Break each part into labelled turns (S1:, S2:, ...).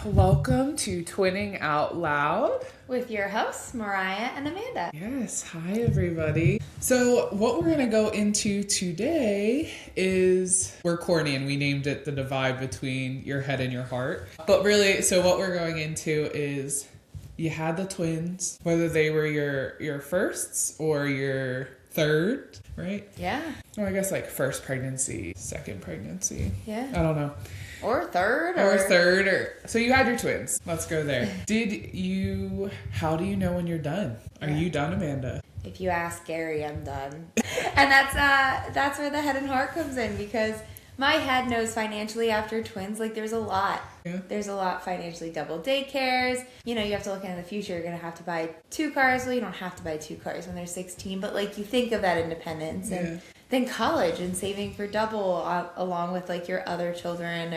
S1: welcome to Twinning Out Loud
S2: with your hosts, Mariah and Amanda.
S1: Yes, hi everybody. So what we're going to go into today is, we're corny and we named it the divide between your head and your heart. But really, so what we're going into is, you had the twins, whether they were your firsts or your third, right?
S2: Yeah.
S1: Or I guess like first pregnancy, second pregnancy.
S2: Yeah.
S1: I don't know.
S2: Or third.
S1: So you had your twins. Let's go there. How do you know when you're done? Are you done, Amanda?
S2: If you ask Gary, I'm done. And that's where the head and heart comes in, because my head knows financially after twins, like there's a lot.
S1: Yeah.
S2: There's a lot financially, double daycares. You know, you have to look into the future. You're going to have to buy 2 cars. Well, you don't have to buy 2 cars when they're 16, but like you think of that independence and then college and saving for double along with like your other children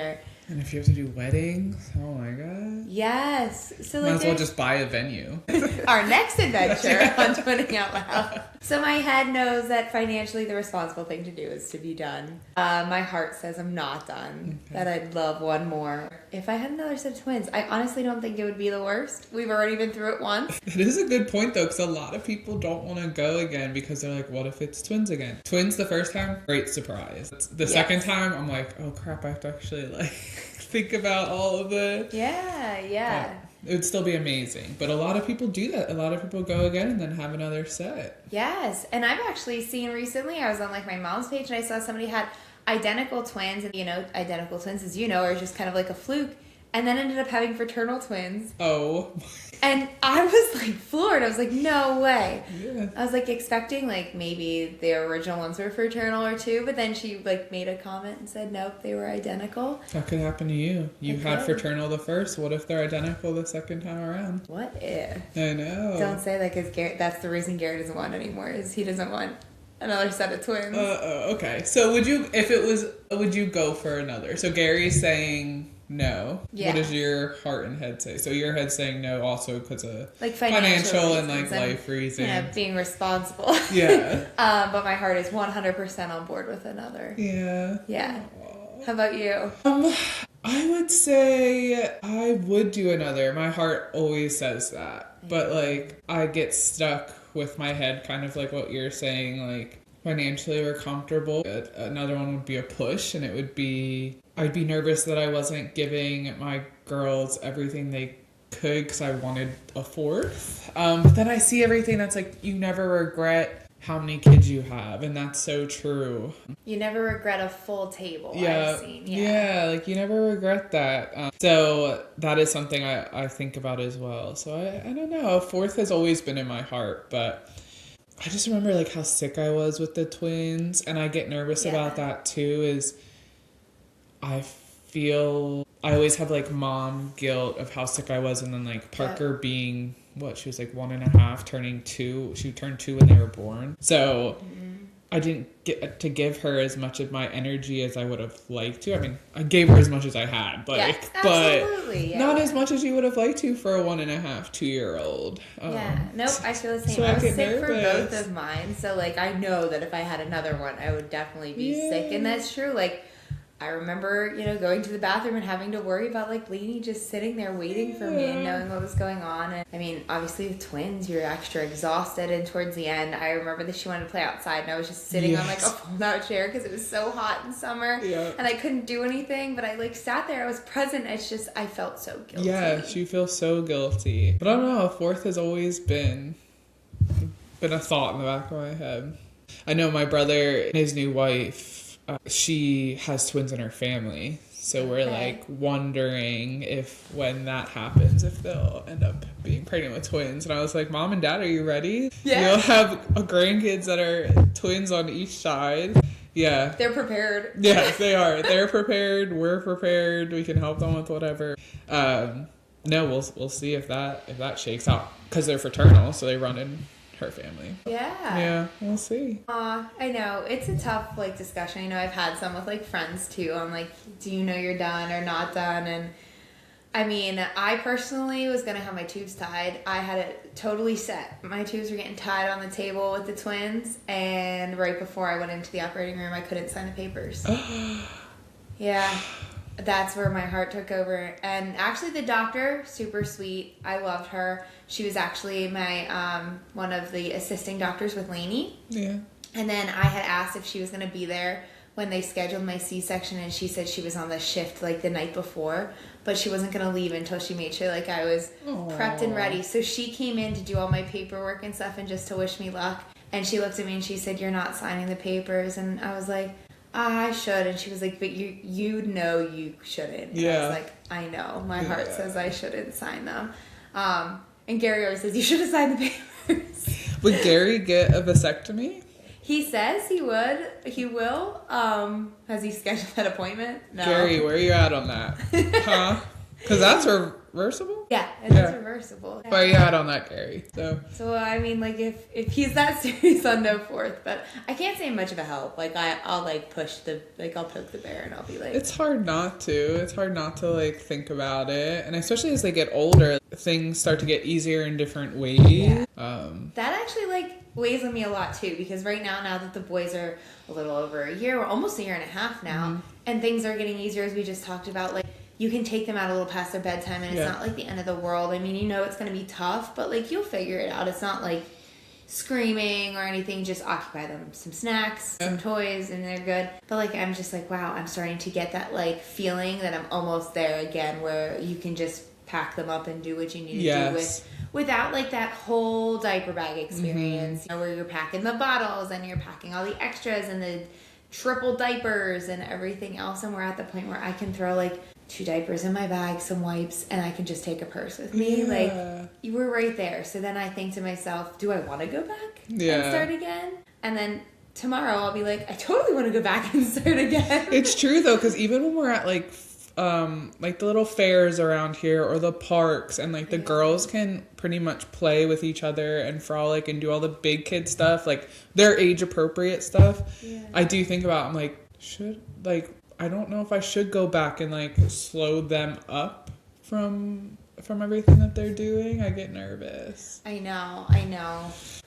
S1: And if you have to do weddings, oh my god.
S2: Yes. So
S1: Might
S2: like
S1: as well just buy a venue.
S2: Our next adventure on Twinning Out Loud. So my head knows that financially the responsible thing to do is to be done. My heart says I'm not done. Okay. That I'd love one more. If I had another set of twins, I honestly don't think it would be the worst. We've already been through it once.
S1: It is a good point though, because a lot of people don't want to go again because they're like, what if it's twins again? Twins the first time, great surprise. The second time, I'm like, oh crap, I have to actually like think about all of the...
S2: Yeah.
S1: It would still be amazing. But a lot of people do that. A lot of people go again and then have another set.
S2: Yes. And I've actually seen recently, I was on like my mom's page and I saw somebody had identical twins. And identical twins, as you know, are just kind of like a fluke. And then ended up having fraternal twins.
S1: Oh.
S2: And I was like floored. I was like, no way.
S1: Yeah.
S2: I was like expecting like maybe the original ones were fraternal or 2, but then she like made a comment and said, nope, they were identical.
S1: That could happen to you. You had fraternal the first. What if they're identical the second time around?
S2: What if?
S1: I know.
S2: Don't say that, because that's the reason Gary doesn't want anymore, is he doesn't want another set of twins.
S1: Okay. So would you go for another? So Gary's saying no.
S2: Yeah.
S1: What does your heart and head say? So your head's saying no also because of
S2: like
S1: financial and like life reasons.
S2: Yeah, being responsible.
S1: Yeah.
S2: But my heart is 100% on board with another.
S1: Yeah.
S2: Yeah. How about you?
S1: I would say I would do another. My heart always says that. But like I get stuck with my head, kind of like what you're saying, like financially we're comfortable. Another one would be a push, and it would be, I'd be nervous that I wasn't giving my girls everything they could because I wanted a fourth. But then I see everything that's like, you never regret how many kids you have, and that's so true.
S2: You never regret a full table.
S1: Yeah,
S2: I've seen.
S1: Yeah, like you never regret that. So that is something I think about as well. So I don't know. A fourth has always been in my heart, but I just remember like how sick I was with the twins, and I get nervous about that too. Is I always have like mom guilt of how sick I was, and then like Parker being she was like 1.5, turning 2. She turned 2 when they were born. So I didn't get to give her as much of my energy as I would have liked to. I mean, I gave her as much as I had, but not as much as you would have liked to for a 1.5, 2-year-old.
S2: Nope, I feel the same.
S1: So
S2: I was sick for both of mine, so like I know that if I had another one, I would definitely be sick, and that's true. Like I remember, going to the bathroom and having to worry about like Lainey just sitting there waiting for me and knowing what was going on. And I mean, obviously with twins, you're extra exhausted. And towards the end, I remember that she wanted to play outside, and I was just sitting on like a fold-out chair because it was so hot in summer, and I couldn't do anything. But I like sat there, I was present. It's just I felt so guilty.
S1: Yeah, you feel so guilty. But I don't know. A fourth has always been a thought in the back of my head. I know my brother and his new wife. She has twins in her family, so we're like wondering if when that happens, if they'll end up being pregnant with twins. And I was like, Mom and Dad, are you ready? Yeah. You'll have grandkids that are twins on each side. Yeah.
S2: They're prepared.
S1: Yeah, they are. They're prepared. We're prepared. We can help them with whatever. No, we'll see if that shakes out, because they're fraternal, so they run in her family. Yeah, we'll see.
S2: I know it's a tough like discussion. I've had some with like friends too. I'm like, do you know you're done or not done? And I mean, I personally was gonna have my tubes tied. I had it totally set. My tubes were getting tied on the table with the twins, and right before I went into the operating room, I couldn't sign the papers. Yeah. that's where my heart took over. And actually the doctor, super sweet. I loved her. She was actually my one of the assisting doctors with Lainey.
S1: Yeah.
S2: And then I had asked if she was going to be there when they scheduled my C-section, and she said she was on the shift like the night before, but she wasn't going to leave until she made sure like I was prepped and ready. So she came in to do all my paperwork and stuff and just to wish me luck. And she looked at me and she said, "You're not signing the papers." And I was like, I should. And she was like, "But you know you shouldn't." And I was like, "I know. My heart says I shouldn't sign them." And Gary always says, "You should have signed the papers."
S1: Would Gary get a vasectomy?
S2: He says he would. He will. Has he scheduled that appointment? No.
S1: Gary, where are you at on that? Huh? Because that's reversible?
S2: Yeah, it is reversible.
S1: Where are you at on that, Gary? So
S2: I mean, like, if he's that serious on no fourth, but I can't say much of a help. Like, I'll, like, I'll poke the bear and I'll be like...
S1: It's hard not to. It's hard not to, like, think about it. And especially as they get older, things start to get easier in different ways.
S2: Yeah. That actually, like, weighs on me a lot, too, because right now that the boys are a little over a year, or almost a year and a half now, and things are getting easier, as we just talked about, like, you can take them out a little past their bedtime, and it's not like the end of the world. I mean, you know it's going to be tough, but, like, you'll figure it out. It's not, like, screaming or anything. Just occupy them some snacks, some toys, and they're good. But, like, I'm just like, wow, I'm starting to get that, like, feeling that I'm almost there again, where you can just pack them up and do what you need to do without, like, that whole diaper bag experience, you know, where you're packing the bottles and you're packing all the extras and the triple diapers and everything else. And we're at the point where I can throw, like, 2 diapers in my bag, some wipes, and I can just take a purse with me. Like, you were right there. So then I think to myself, do I want to go back and start again? And then tomorrow I'll be like, I totally want to go back and start again.
S1: It's true, though, because even when we're at, like the little fairs around here or the parks, and, like, the girls can pretty much play with each other and frolic and do all the big kid stuff, like, their age-appropriate stuff. I do think about, I'm like, I don't know if I should go back and, like, slow them up from everything that they're doing. I get nervous.
S2: I know.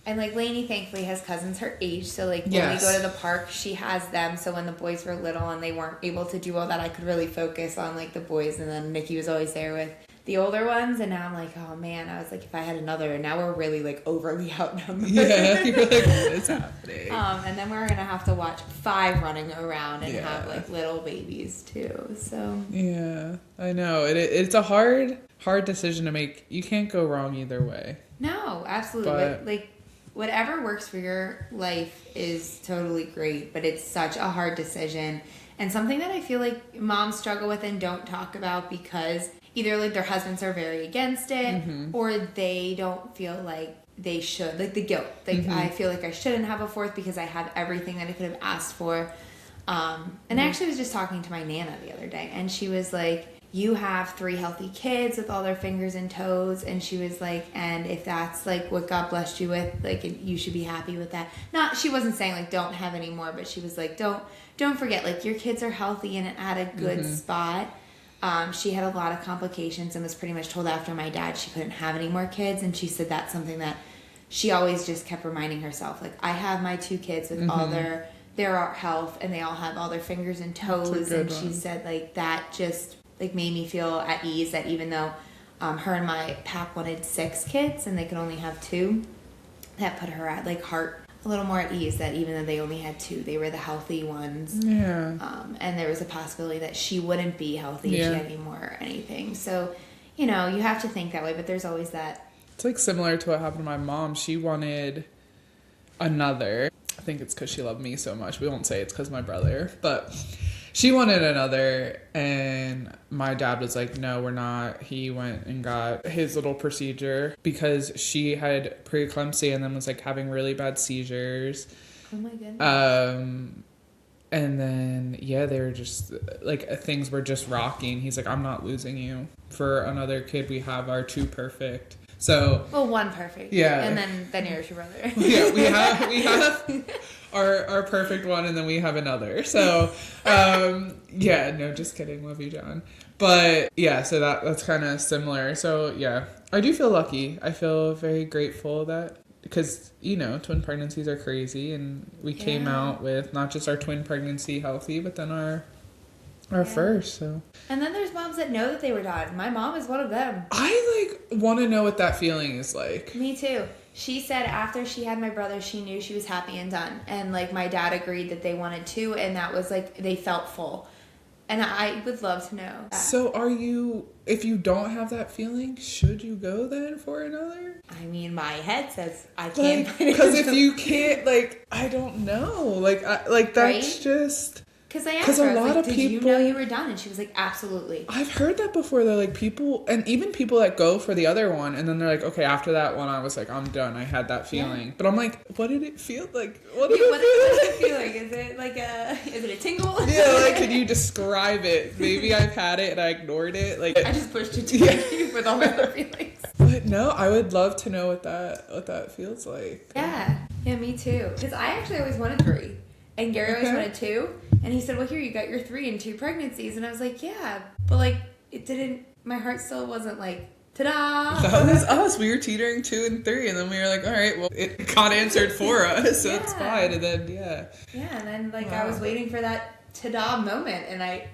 S2: And, like, Lainey thankfully has cousins her age, so, like, when we go to the park, she has them, so when the boys were little and they weren't able to do all that, I could really focus on, like, the boys, and then Nikki was always there with the older ones, and now I'm like, oh man, I was like, if I had another, and now we're really, like, overly outnumbered.
S1: Yeah, you're like, what is happening?
S2: And then we're gonna have to watch 5 running around and have, like, little babies too, so.
S1: Yeah, I know. It's a hard decision to make. You can't go wrong either way.
S2: No, absolutely. But like, whatever works for your life is totally great, but it's such a hard decision, and something that I feel like moms struggle with and don't talk about because either, like, their husbands are very against it, or they don't feel like they should, like, the guilt. Like, I feel like I shouldn't have a 4th because I have everything that I could have asked for. And I actually was just talking to my Nana the other day, and she was like, you have 3 healthy kids with all their fingers and toes, and she was like, and if that's, like, what God blessed you with, like, you should be happy with that. She wasn't saying, like, don't have any more, but she was like, don't forget, like, your kids are healthy and at a good spot. She had a lot of complications and was pretty much told after my dad she couldn't have any more kids, and she said that's something that she always just kept reminding herself, like, I have my 2 kids with all their health, and they all have all their fingers and toes, and she said, like, that just, like, made me feel at ease that even though her and my pap wanted 6 kids and they could only have 2, that put her at, like, heart a little more at ease that even though they only had 2, they were the healthy ones. Yeah. And there was a possibility that she wouldn't be healthy if she had any more or anything. So, you know, you have to think that way, but there's always that.
S1: It's, like, similar to what happened to my mom. She wanted another. I think it's because she loved me so much. We won't say it's because of my brother, but she wanted another, and my dad was like, no, we're not. He went and got his little procedure because she had preeclampsia and then was, like, having really bad seizures.
S2: Oh my goodness.
S1: And then, they were just, like, things were just rocking. He's like, I'm not losing you for another kid. We have our 2 perfect. So.
S2: Well, 1 perfect. Yeah. And then here's your brother.
S1: Yeah, we have our perfect one, and then we have another. So, no, just kidding. Love you, John. But yeah, so that's kind of similar. So yeah, I do feel lucky. I feel very grateful that, because, you know, twin pregnancies are crazy, and we came out with not just our twin pregnancy healthy, but then our our first, so.
S2: And then there's moms that know that they were done. My mom is one of them.
S1: I want to know what that feeling is like.
S2: Me too. She said after she had my brother, she knew she was happy and done. And my dad agreed that they wanted to, and that was they felt full. And I would love to know that.
S1: So if you don't have that feeling, should you go then for another?
S2: I mean, my head says I can't.
S1: Because if you can't, I don't know. That's right? Just...
S2: Because I asked her, I was like, did you know you were done? And she was like, absolutely.
S1: I've heard that before, though. People, and even people that go for the other one, and then they're like, okay, after that one, I was like, I'm done. I had that feeling. Yeah. But I'm like, what did it feel like? What is
S2: it feel like? Is it a tingle?
S1: Yeah, can you describe it? Maybe I've had it and I ignored it.
S2: I just pushed it to you with all my other feelings.
S1: But no, I would love to know what that feels like.
S2: Yeah, me too. Because I actually always wanted 3. And Gary always wanted 2. And he said, well, here, you got your 3 and 2 pregnancies. And I was like, yeah. But, it didn't, my heart still wasn't ta-da.
S1: That was us. We were teetering 2 and 3. And then we were like, all right, well, it got answered for us. So it's fine. And then,
S2: Yeah, and then, I was waiting for that ta-da moment. And I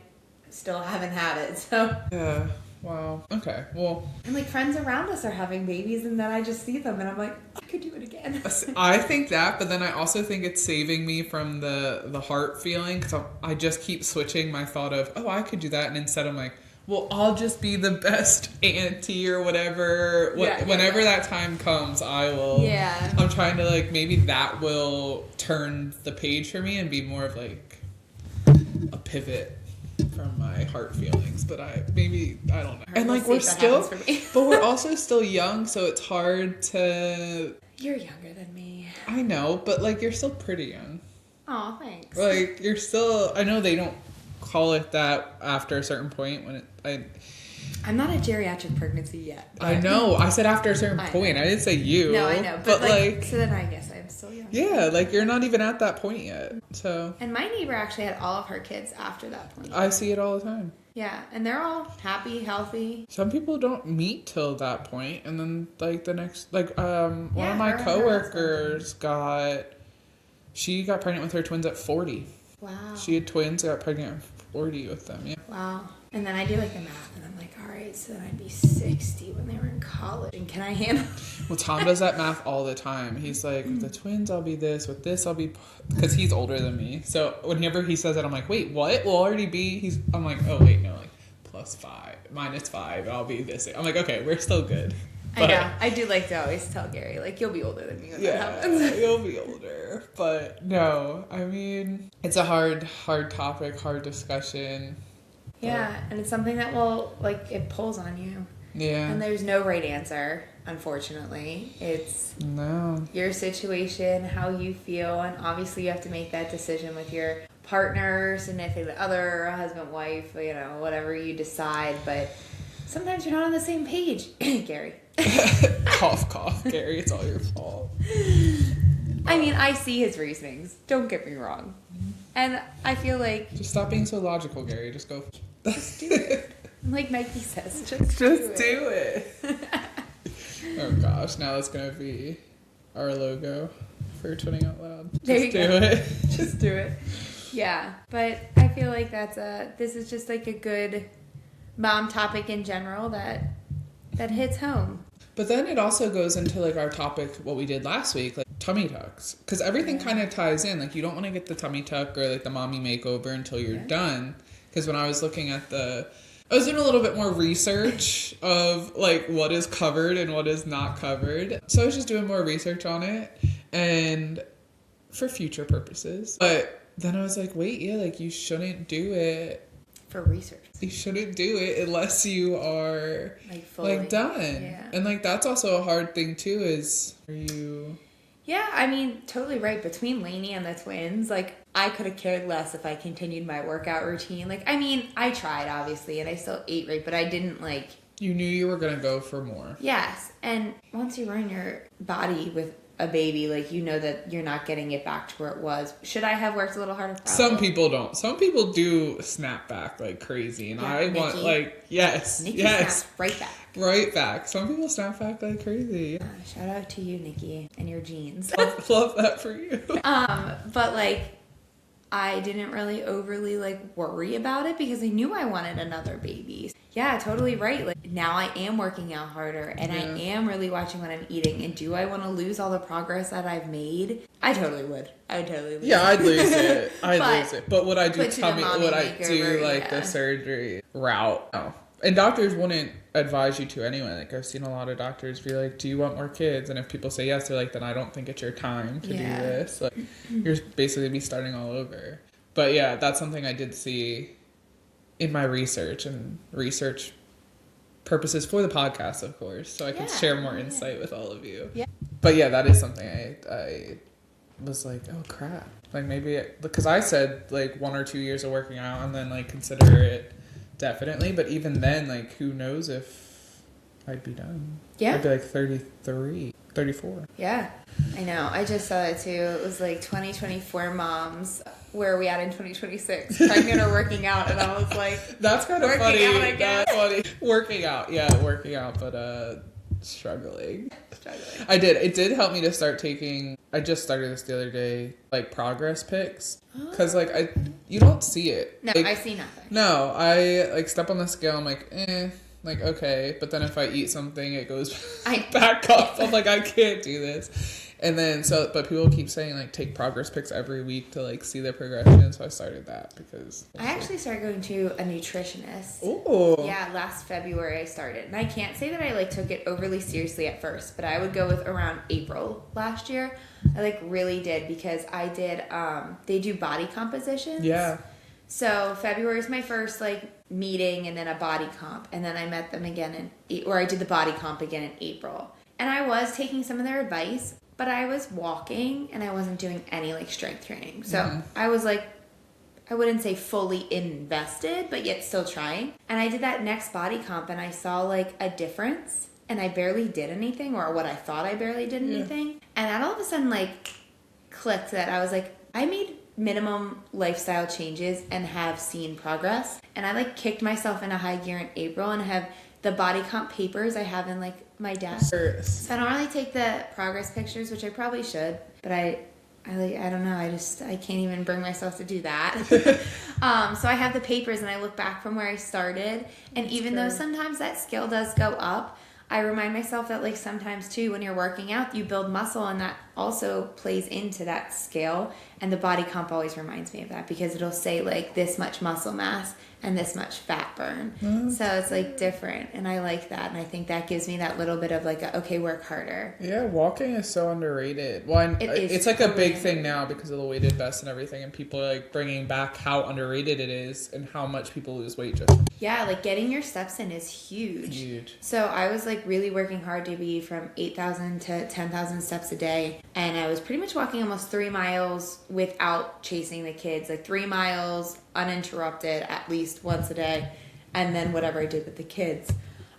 S2: still haven't had it, so.
S1: Yeah. Wow. Okay. Well.
S2: And friends around us are having babies, and then I just see them, and I'm like, I could do it again.
S1: I think that, but then I also think it's saving me from the heart feeling, because I just keep switching my thought of, oh, I could do that, and instead I'm like, well, I'll just be the best auntie or whatever. Whenever that time comes, I will.
S2: Yeah.
S1: I'm trying to maybe that will turn the page for me and be more of a pivot from my heart feelings, but I don't know. And we're still, but we're also still young, so it's hard to.
S2: You're younger than me.
S1: I know, but you're still pretty young.
S2: Aw, thanks.
S1: You're still. I know they don't call it that after a certain point when
S2: I'm not a geriatric pregnancy yet.
S1: I know. I said after a certain point. I didn't say you.
S2: No, I know. But so then I guess I'm still young.
S1: Yeah, you're not even at that point yet. So. And
S2: my neighbor actually had all of her kids after that point.
S1: I see it all the time.
S2: Yeah, and they're all happy, healthy.
S1: Some people don't meet till that point, and then the next one of my coworkers she got pregnant with her twins at 40.
S2: Wow.
S1: She had twins, got pregnant at 40 with them. Yeah.
S2: Wow. And then I do the math, and I'm like, all right, so then I'd be 60 when they were in college. And can I handle?
S1: Well, Tom does that math all the time. He's like, with the twins, I'll be this. With this, I'll be... Because he's older than me. So whenever he says that, I'm like, wait, what? We'll already be... I'm like, oh, wait, no. +5, -5, I'll be this. I'm like, okay, we're still good.
S2: But, I know. I do to always tell Gary, you'll be older than me when that happens.
S1: You'll be older. But no, I mean, it's a hard topic, hard discussion.
S2: Yeah, and it's something that will, it pulls on you.
S1: Yeah.
S2: And there's no right answer, unfortunately. It's your situation, how you feel, and obviously you have to make that decision with your partner, significant other, husband, wife, whatever you decide. But sometimes you're not on the same page, Gary.
S1: Cough, cough, Gary. It's all your fault.
S2: I mean, I see his reasonings. Don't get me wrong. And I feel just
S1: stop being so logical, Gary. Just go.
S2: Just do it. Like Nike says, just
S1: do it. Oh gosh, now that's gonna be our logo for Twinning Out Loud. Just do it.
S2: Just do it. Yeah, but I feel this is just a good mom topic in general that hits home.
S1: But then it also goes into our topic, what we did last week, tummy tucks, because everything kind of ties in. You don't want to get the tummy tuck or the mommy makeover until you're done. Because when I was looking at I was doing a little bit more research of what is covered and what is not covered. So I was just doing more research on it and for future purposes. But then I was like, wait, you shouldn't do it.
S2: For research.
S1: You shouldn't do it unless you are
S2: fully
S1: done.
S2: Yeah.
S1: And that's also a hard thing too is are you...
S2: Yeah, I mean, totally right. Between Lainey and the twins, I could have cared less if I continued my workout routine. I tried, obviously, and I still ate right, but I didn't,
S1: You knew you were going to go for more.
S2: Yes, and once you run your body with a baby, you know that you're not getting it back to where it was. Should I have worked a little harder? Probably.
S1: Some people don't. Some people do snap back crazy, and I
S2: Nikki.
S1: Want, yes.
S2: Nikki
S1: yes.
S2: snaps right back.
S1: Right back. Some people snap back crazy.
S2: Shout out to you, Nikki, and your jeans.
S1: Love that for you.
S2: But I didn't really overly like worry about it because I knew I wanted another baby. Yeah, totally right. Like now I am working out harder and I am really watching what I'm eating. And do I want to lose all the progress that I've made? I totally would. I would totally lose it.
S1: Yeah, I'd lose it. Lose it. But would I do
S2: would I
S1: do like the surgery route? No. And doctors wouldn't advise you to anyway. Like I've seen a lot of doctors be like, "Do you want more kids?" And if people say yes, they're like, "Then I don't think it's your time to do this." Like you're basically be starting all over. But yeah, that's something I did see in my research and research purposes for the podcast, of course, so I could share more insight with all of you. Yeah. But yeah, that is something I was like, oh crap, like maybe because I said like 1 or 2 years of working out and then like consider it definitely, but even then, like who knows if I'd be done. I'd be like 33, 34.
S2: Yeah, I know. I just saw it too. It was like 2024 moms. Where are we at in 2026? Pregnant or working out? And I was like,
S1: that's kind of funny. That's funny. Working out, but struggling. I did. It did help me to start taking. I just started this the other day, like progress pics, because like you don't see it.
S2: No,
S1: like,
S2: I see nothing.
S1: No, I like step on the scale. I'm like, like okay, but then if I eat something, it goes back up. I'm like, I can't do this. And then but people keep saying like take progress pics every week to like see the progression. So I started that because
S2: I actually started going to a nutritionist.
S1: Ooh.
S2: Yeah, last February I started, and I can't say that I like took it overly seriously at first, but I would go with around April last year. I like really did because I did. They do body compositions.
S1: Yeah.
S2: So February is my first like meeting, and then a body comp, and then I met them again or I did the body comp again in April, and I was taking some of their advice. But I was walking and I wasn't doing any like strength training. So I was like, I wouldn't say fully invested, but yet still trying. And I did that next body comp and I saw like a difference and I barely did anything, or what I thought I barely did anything. And that all of a sudden like clicked that I was like, I made minimum lifestyle changes and have seen progress. And I like kicked myself into high gear in April and have the body comp papers I have in like my desk. So I don't really take the progress pictures, which I probably should, but I don't know. I can't even bring myself to do that. So I have the papers and I look back from where I started. And even though sometimes that scale does go up, I remind myself that like sometimes too, when you're working out, you build muscle and that also plays into that scale. And the body comp always reminds me of that because it'll say like this much muscle mass and this much fat burn. So it's like different. And I like that. And I think that gives me that little bit of like, okay, work harder.
S1: Yeah, walking is so underrated. Well, it's like a big thing now because of the weighted vest and everything. And people are like bringing back how underrated it is and how much people lose weight just.
S2: Yeah, like getting your steps in is huge. So I was like really working hard to be from 8,000 to 10,000 steps a day. And I was pretty much walking almost 3 miles without chasing the kids, like 3 miles uninterrupted at least once a day. And then whatever I did with the kids.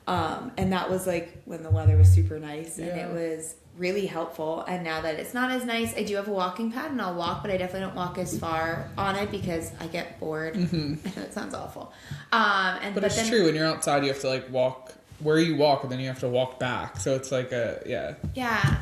S2: And that was like when the weather was super nice and it was really helpful. And now that it's not as nice, I do have a walking pad and I'll walk, but I definitely don't walk as far on it because I get bored. Mm-hmm. I know it sounds awful. But
S1: it's true. When you're outside, you have to like walk where you walk and then you have to walk back. So it's like
S2: Yeah.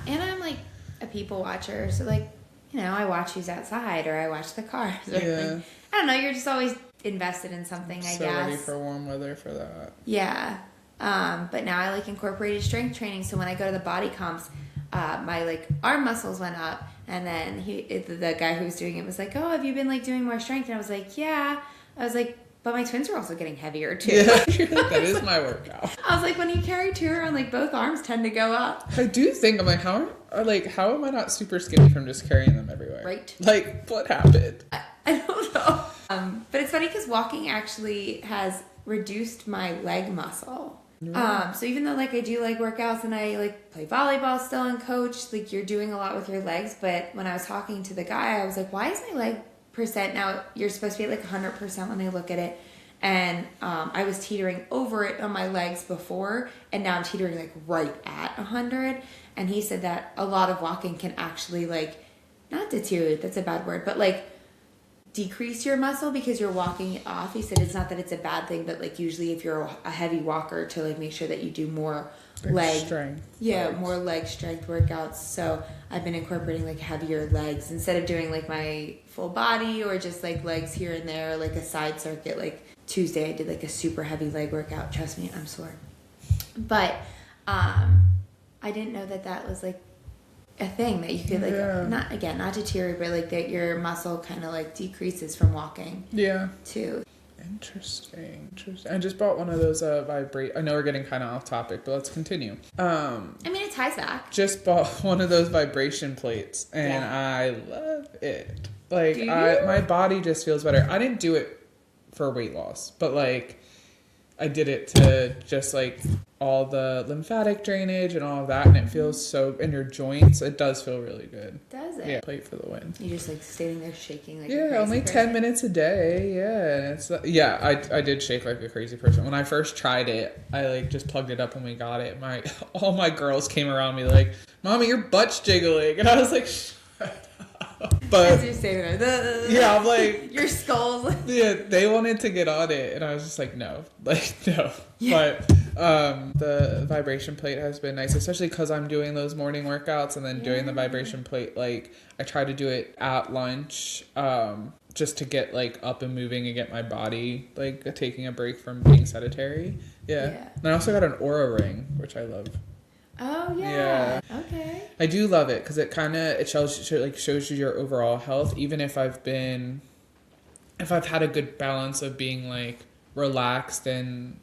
S2: And I'm like a people watcher. So like, you know, I watch who's outside or I watch the cars. Or like, I don't know. You're just always invested in something, I guess.
S1: So ready for warm weather for that.
S2: Yeah. But now I like incorporated strength training. So when I go to the body comps, my like arm muscles went up, and then the guy who was doing it was like, "Oh, have you been like doing more strength?" And I was like, "Yeah." I was like, "But my twins are also getting heavier too."
S1: Yeah, that is my workout.
S2: I was like, "When you carry 2 around, like both arms tend to go up."
S1: I do think I'm like, how am I not super skinny from just carrying them everywhere?
S2: Right.
S1: Like, what happened?
S2: I don't know. But it's funny because walking actually has reduced my leg muscle. So even though like I do like workouts and I like play volleyball still and coach, like you're doing a lot with your legs. But when I was talking to the guy, I was like, why is my leg percent now? You're supposed to be at like 100% when they look at it. And I was teetering over it on my legs before, and now I'm teetering like right at 100. And he said that a lot of walking can actually like not deteriorate, that's a bad word, but like decrease your muscle because you're walking it off. He said it's not that it's a bad thing, but like usually if you're a heavy walker, to like make sure that you do more leg strength. Yeah, more leg strength workouts. So I've been incorporating like heavier legs instead of doing like my full body or just like legs here and there, like a side circuit. Like Tuesday I did like a super heavy leg workout. Trust me, I'm sore. But I didn't know that was like a thing that you could like not deteriorate, but like that your muscle kind of like decreases from walking.
S1: Yeah.
S2: Too.
S1: Interesting. I just bought one of those I know we're getting kind of off topic, but let's continue.
S2: I mean, it ties back.
S1: Just bought one of those vibration plates, and I love it. Like, my body just feels better. I didn't do it for weight loss, but like, I did it to just like all the lymphatic drainage and all of that, and it feels so in your joints. It does feel really good.
S2: Does it?
S1: Yeah, plate for the win.
S2: You just like standing there shaking like
S1: a crazy only 10 minutes a day. Yeah, and it's I did shake like a crazy person when I first tried it. I like just plugged it up when we got it. All my girls came around me like, "Mommy, your butt's jiggling," and I was like, "Shut up." But
S2: as you're standing there,
S1: yeah, I'm like
S2: your skulls.
S1: Yeah, they wanted to get on it, and I was just like, no. Yeah. But the vibration plate has been nice, especially because I'm doing those morning workouts and then doing the vibration plate. Like, I try to do it at lunch, just to get like up and moving and get my body like taking a break from being sedentary. Yeah. And I also got an Aura ring, which I love.
S2: Oh yeah. Okay.
S1: I do love it because it shows you your overall health. Even if I've had a good balance of being like relaxed, and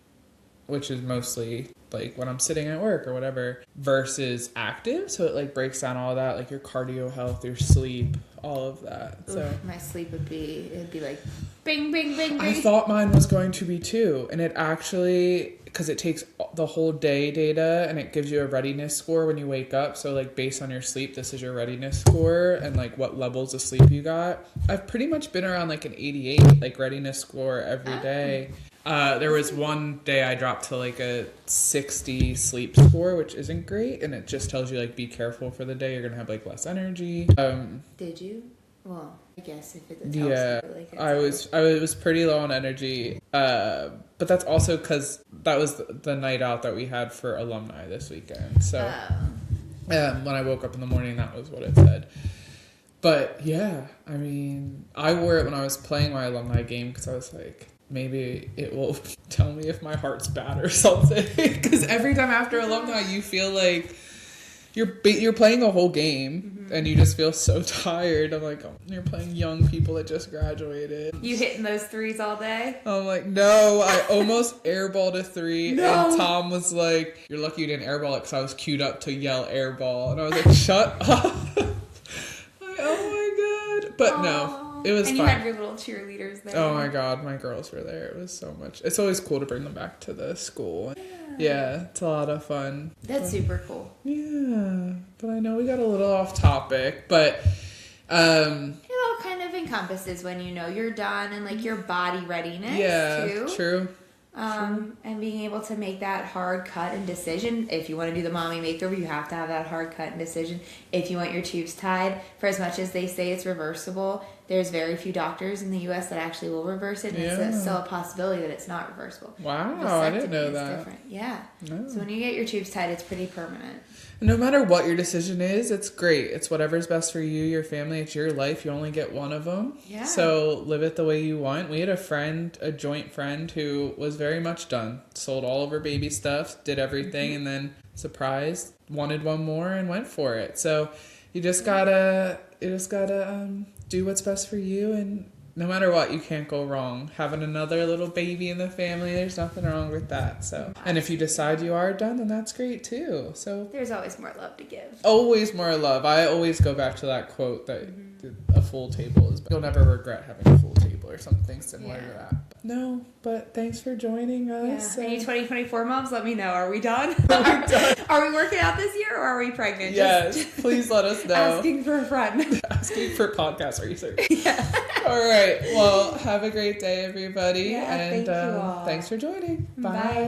S1: which is mostly like when I'm sitting at work or whatever, versus active. So it like breaks down all that, like your cardio health, your sleep, all of that. So
S2: oof, my sleep it'd be like bing bing bing bing.
S1: I thought mine was going to be too, and it actually, because it takes the whole day data and it gives you a readiness score when you wake up. So like based on your sleep, this is your readiness score and like what levels of sleep you got. I've pretty much been around like an 88 like readiness score every day. There was one day I dropped to like a 60 sleep score, which isn't great, and it just tells you like be careful for the day. You're gonna have like less energy.
S2: Did you? Well, I guess if it helps.
S1: Yeah, I was pretty low on energy, but that's also because that was the night out that we had for alumni this weekend. So when I woke up in the morning, that was what it said. But yeah, I mean, I wore it when I was playing my alumni game because I was like, maybe it will tell me if my heart's bad or something. Because every time after alumni, you feel like you're playing a whole game and you just feel so tired. I'm like, oh, you're playing young people that just graduated.
S2: You hitting those threes all day?
S1: I'm like, no, I almost airballed a 3. No. And Tom was like, you're lucky you didn't airball it because I was queued up to yell airball. And I was like, shut up. Like, oh my God. But aww. No. It was fun.
S2: And you had your little cheerleaders there.
S1: Oh my God, my girls were there. It was so much. It's always cool to bring them back to the school. Yeah, it's a lot of fun.
S2: That's super cool.
S1: Yeah, but I know we got a little off topic, but
S2: it all kind of encompasses when you know you're done and like your body readiness too.
S1: True.
S2: And being able to make that hard cut and decision. If you want to do the mommy makeover, you have to have that hard cut and decision. If you want your tubes tied, for as much as they say it's reversible, there's very few doctors in the U.S. that actually will reverse it. And it's still a possibility that it's not reversible.
S1: Wow, I didn't know that.
S2: Different. Yeah. No. So when you get your tubes tied, it's pretty permanent.
S1: No matter what your decision is, it's great. It's whatever's best for you, your family. It's your life. You only get one of them. Yeah. So live it the way you want. We had a joint friend who was very much done. Sold all of her baby stuff, did everything, and then surprised, wanted one more and went for it. So you just gotta do what's best for you, and no matter what, you can't go wrong. Having another little baby in the family, there's nothing wrong with that. So, and if you decide you are done, then that's great too. So
S2: there's always more love to give.
S1: Always more love. I always go back to that quote that a full table is. You'll never regret having a full table or something similar to that. No, but thanks for joining us.
S2: Yeah. Any 2024 moms, let me know. Are we done? Are we working out this year, or are we pregnant?
S1: Yes, please let us know.
S2: Asking for a friend.
S1: Asking for podcasts. Are you serious?
S2: Yeah.
S1: All right. Well, have a great day, everybody.
S2: Yeah,
S1: and
S2: thank you all.
S1: Thanks for joining. Bye.